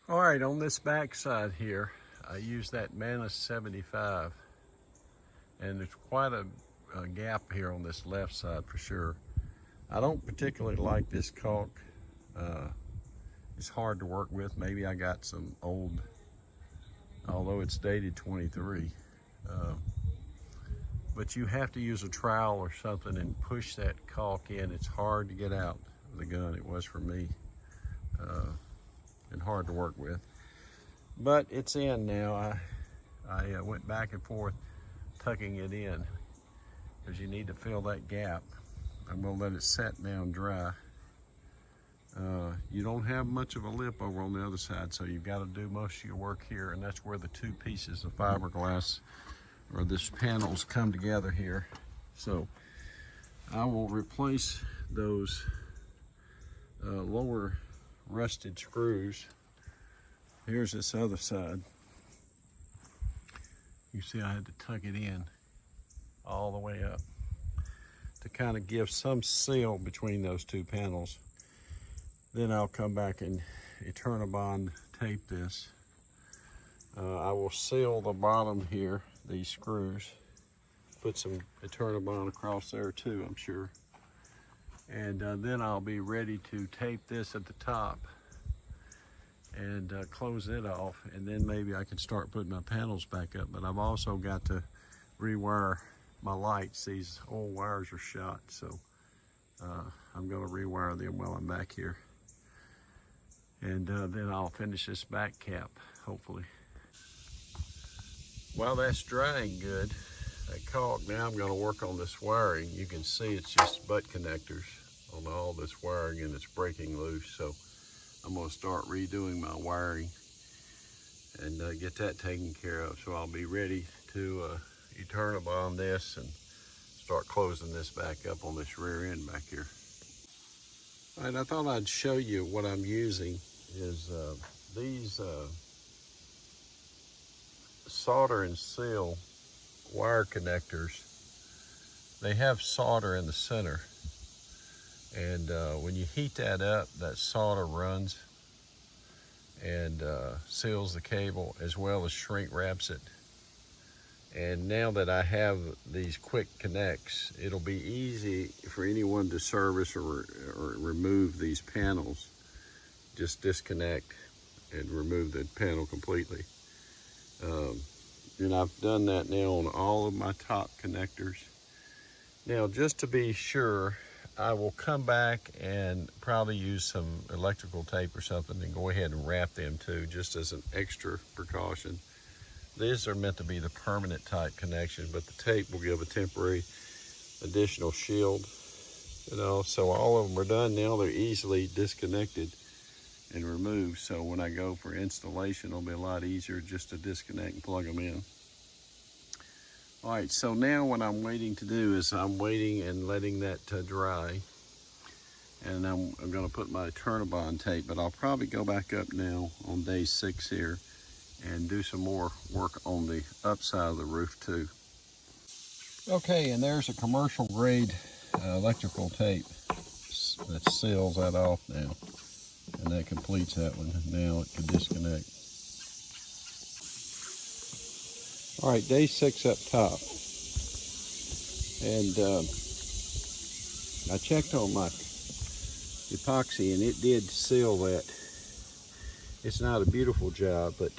All right, on this back side here, I use that Manus 75, and there's quite a gap here on this left side for sure. I don't particularly like this caulk. It's hard to work with. Maybe I got some old, although it's dated 23. But you have to use a trowel or something and push that caulk in. It's hard to get out of the gun. It was for me. And hard to work with. But it's in now. I went back and forth tucking it in because you need to fill that gap. I'm gonna let it set down dry. You don't have much of a lip over on the other side, so you've got to do most of your work here, and that's where the two pieces of fiberglass or this panels come together here. So I will replace those lower rusted screws. Here's this other side. You see I had to tuck it in all the way up to kind of give some seal between those two panels. Then I'll come back and Eternabond tape this. I will seal the bottom here, these screws. Put some Eternabond across there too, I'm sure. And then I'll be ready to tape this at the top and close it off, and then maybe I can start putting my panels back up. But I've also got to rewire my lights. These old wires are shot, so I'm going to rewire them while I'm back here. And then I'll finish this back cap, hopefully. While that's drying good, that caulk, now I'm going to work on this wiring. You can see it's just butt connectors on all this wiring, and it's breaking loose. So I'm going to start redoing my wiring and get that taken care of. So I'll be ready to Eternabond this and start closing this back up on this rear end back here. All right, I thought I'd show you what I'm using is these solder and seal wire connectors. They have solder in the center, and when you heat that up, that solder runs and seals the cable as well as shrink wraps it. And now that I have these quick connects, it'll be easy for anyone to service or remove these panels. Just disconnect and remove the panel completely. And I've done that now on all of my top connectors. Now, just to be sure, I will come back and probably use some electrical tape or something and go ahead and wrap them too, just as an extra precaution. These are meant to be the permanent type connection, but the tape will give a temporary additional shield. You know, so all of them are done now. They're easily disconnected and removed. So when I go for installation, it'll be a lot easier just to disconnect and plug them in. All right, so now what I'm waiting to do is I'm waiting and letting that dry. And I'm gonna put my Eternabond tape, but I'll probably go back up now on day 6 here and do some more work on the upside of the roof too. Okay, and there's a commercial grade electrical tape that seals that off now. And that completes that one. Now it can disconnect. All right, day 6 up top. And I checked on my epoxy and it did seal that. It's not a beautiful job, but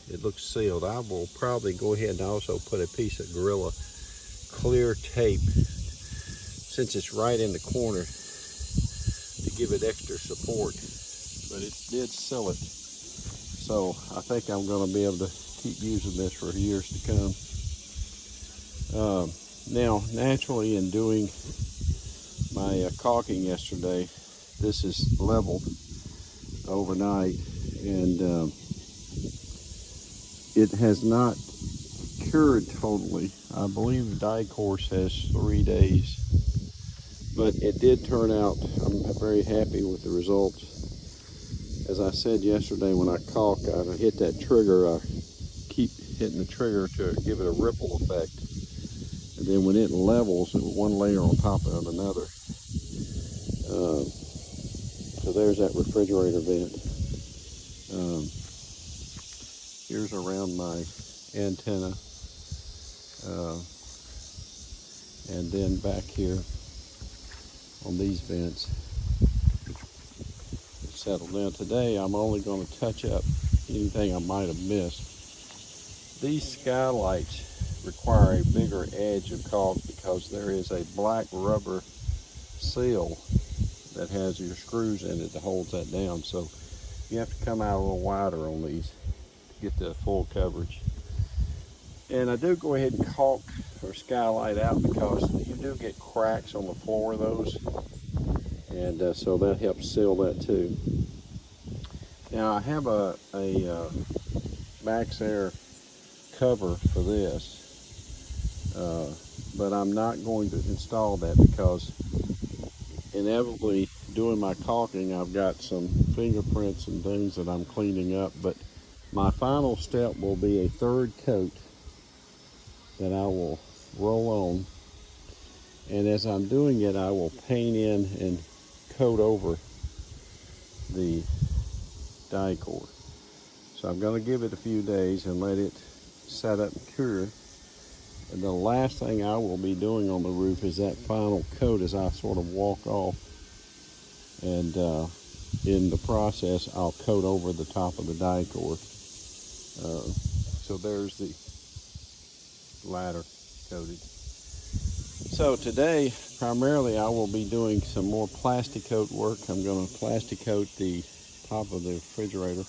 it looks sealed. I will probably go ahead and also put a piece of Gorilla clear tape, since it's right in the corner, to give it extra support. But it did seal it. So I think I'm going to be able to keep using this for years to come. Now, naturally, in doing my caulking yesterday, this is leveled overnight, and it has not cured totally. I believe the dye course has 3 days, but it did turn out. I'm very happy with the results. As I said yesterday, when I caulk, I hit that trigger, I keep hitting the trigger to give it a ripple effect. And then when it levels, one layer on top of another. So there's that refrigerator vent. connectors around my antenna. And then back here on these vents, it's settled. Now today I'm only going to touch up anything I might have missed. These skylights require a bigger edge of caulk because there is a black rubber seal that has your screws in it that holds that down. So you have to come out a little wider on these to get the full coverage. And I do go ahead and caulk or skylight out because you do get cracks on the floor of those, and so that helps seal that too. Now I have a MaxxAir cover for this, but I'm not going to install that because inevitably doing my caulking I've got some fingerprints and things that I'm cleaning up. But my final step will be a third coat that I will roll on, and as I'm doing it I will paint in and coat over the Dicor. So I'm going to give it a few days and let it set up and cure. And the last thing I will be doing on the roof is that final coat as I sort of walk off, and in the process I'll coat over the top of the Dicor. So there's the ladder coated. So today primarily I will be doing some more plastic coat work. I'm going to plastic coat the top of the refrigerator.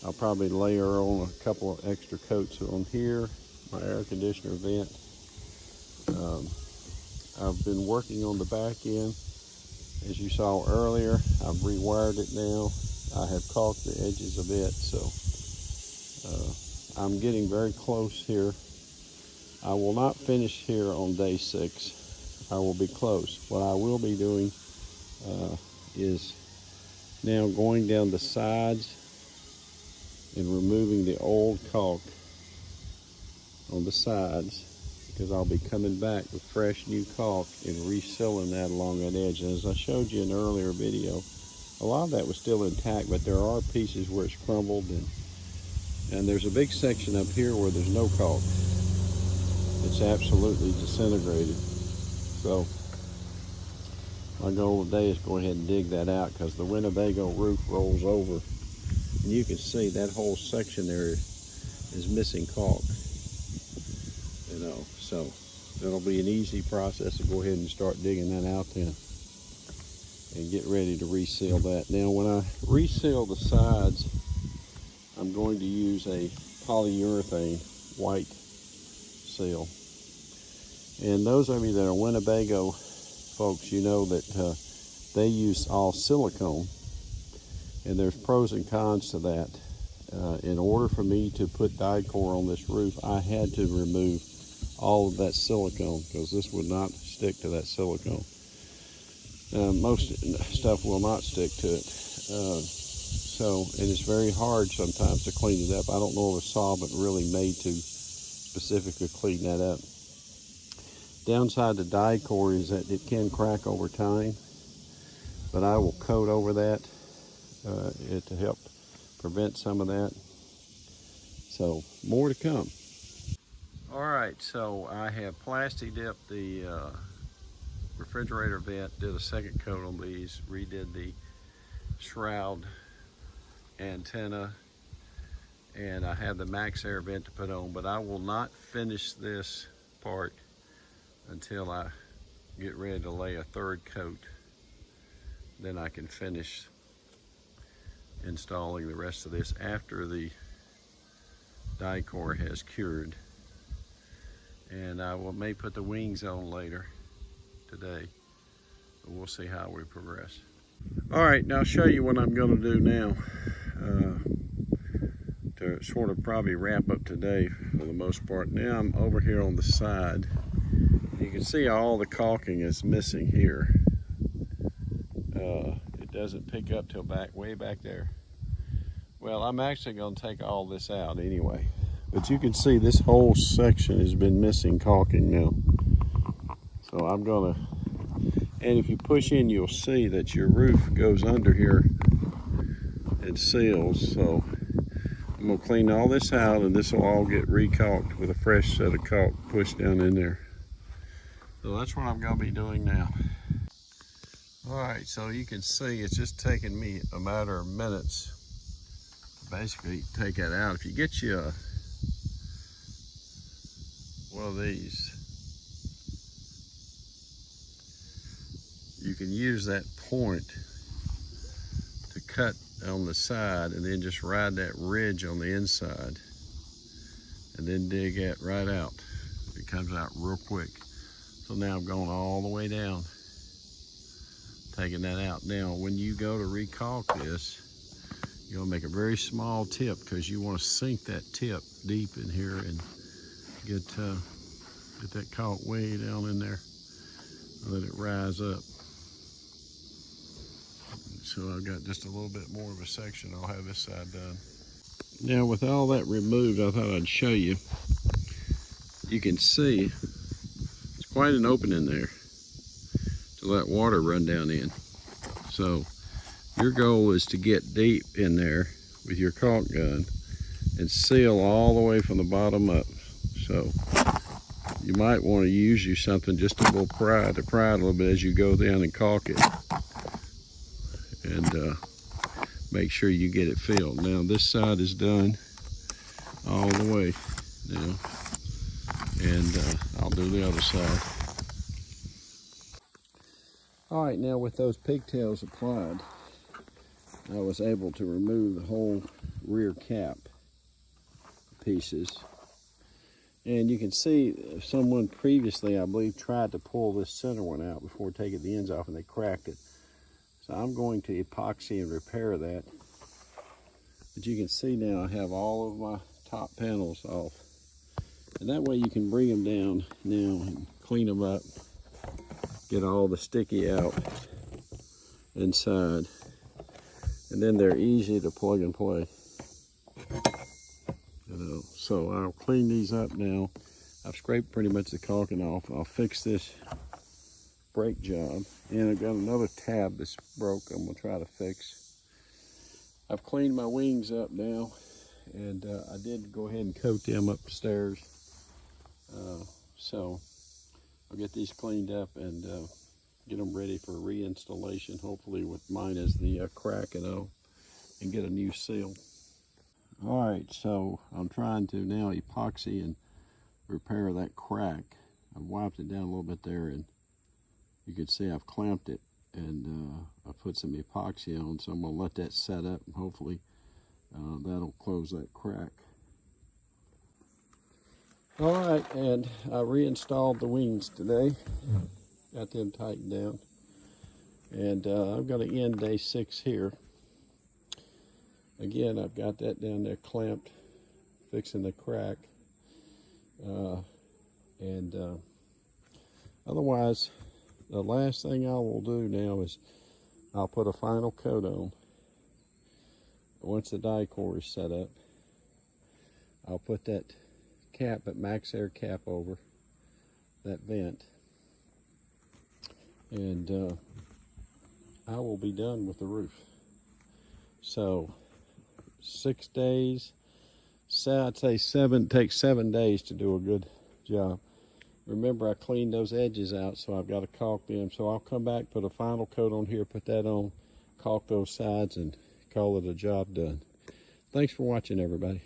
I'll probably layer on a couple of extra coats on here, my air conditioner vent. I've been working on the back end. As you saw earlier, I've rewired it now. I have caulked the edges a bit, so I'm getting very close here. I will not finish here on day 6. I will be close. What I will be doing is now going down the sides and removing the old caulk on the sides, because I'll be coming back with fresh new caulk and resealing that along that edge. And as I showed you in an earlier video, a lot of that was still intact, but there are pieces where it's crumbled, and there's a big section up here where there's no caulk. It's absolutely disintegrated. So my goal today is go ahead and dig that out, because the Winnebago roof rolls over, and you can see that whole section there is missing caulk. You know, so it'll be an easy process to go ahead and start digging that out then and get ready to reseal that. Now when I reseal the sides, I'm going to use a polyurethane white seal. And those of you that are Winnebago folks, you know that they use all silicone, and there's pros and cons to that. In order for me to put Dicor on this roof, I had to remove all of that silicone, because this would not stick to that silicone. Most stuff will not stick to it. And it's very hard sometimes to clean it up. I don't know of a solvent really made to specifically clean that up. Downside to Dicor is that it can crack over time, but I will coat over that to help prevent some of that. So more to come. All right, so I have plastic dipped the refrigerator vent, did a second coat on these, redid the shroud antenna, and I have the MaxxAir vent to put on, but I will not finish this part until I get ready to lay a third coat. Then I can finish installing the rest of this after the Dicor has cured. And I may put the wings on later today, but we'll see how we progress. All right, now I'll show you what I'm going to do now to sort of probably wrap up today for the most part. Now I'm over here on the side. You can see all the caulking is missing here. It doesn't pick up till way back there. Well, I'm actually going to take all this out anyway. But you can see this whole section has been missing caulking now. So I'm gonna, and if you push in, you'll see that your roof goes under here and seals. So I'm gonna clean all this out, and this will all get recalked with a fresh set of caulk pushed down in there. So that's what I'm gonna be doing now. All right, so you can see it's just taking me a matter of minutes to basically take that out. If you get you one of these, you can use that point to cut on the side and then just ride that ridge on the inside and then dig it right out. It comes out real quick. So now I'm going all the way down, taking that out. Now, when you go to recalk this, you're gonna make a very small tip because you want to sink that tip deep in here and get that caulk way down in there. Let it rise up. So I've got just a little bit more of a section. I'll have this side done. Now with all that removed, I thought I'd show you. You can see it's quite an opening there to let water run down in. So your goal is to get deep in there with your caulk gun and seal all the way from the bottom up. So you might want to use something just a little pry a little bit as you go down and caulk it. And make sure you get it filled. Now this side is done all the way now, and I'll do the other side. All right, now with those pigtails applied, I was able to remove the whole rear cap pieces. And you can see someone previously, I believe, tried to pull this center one out before taking the ends off, and they cracked it. So I'm going to epoxy and repair that. But you can see now I have all of my top panels off. And that way you can bring them down now and clean them up. Get all the sticky out inside. And then they're easy to plug and play. So I'll clean these up now. I've scraped pretty much the caulking off. I'll fix this brake job, and I've got another tab that's broke I'm gonna try to fix. I've cleaned my wings up now, and I did go ahead and coat them upstairs. So I'll get these cleaned up and get them ready for reinstallation, hopefully with mine as the crack and all, and get a new seal. All right, so I'm trying to now epoxy and repair that crack. I've wiped it down a little bit there, and you can see I've clamped it, and I put some epoxy on, so I'm gonna let that set up, and hopefully that'll close that crack. All right, and I reinstalled the wings today. Got them tightened down. And I'm gonna end day 6 here. Again, I've got that down there clamped, fixing the crack. Otherwise, the last thing I will do now is I'll put a final coat on. Once the die core is set up, I'll put that cap, that Max Air cap over that vent. And I will be done with the roof. So 6 days, I'd say takes 7 days to do a good job. Remember, I cleaned those edges out, so I've got to caulk them. So I'll come back, put a final coat on here, put that on, caulk those sides, and call it a job done. Thanks for watching, everybody.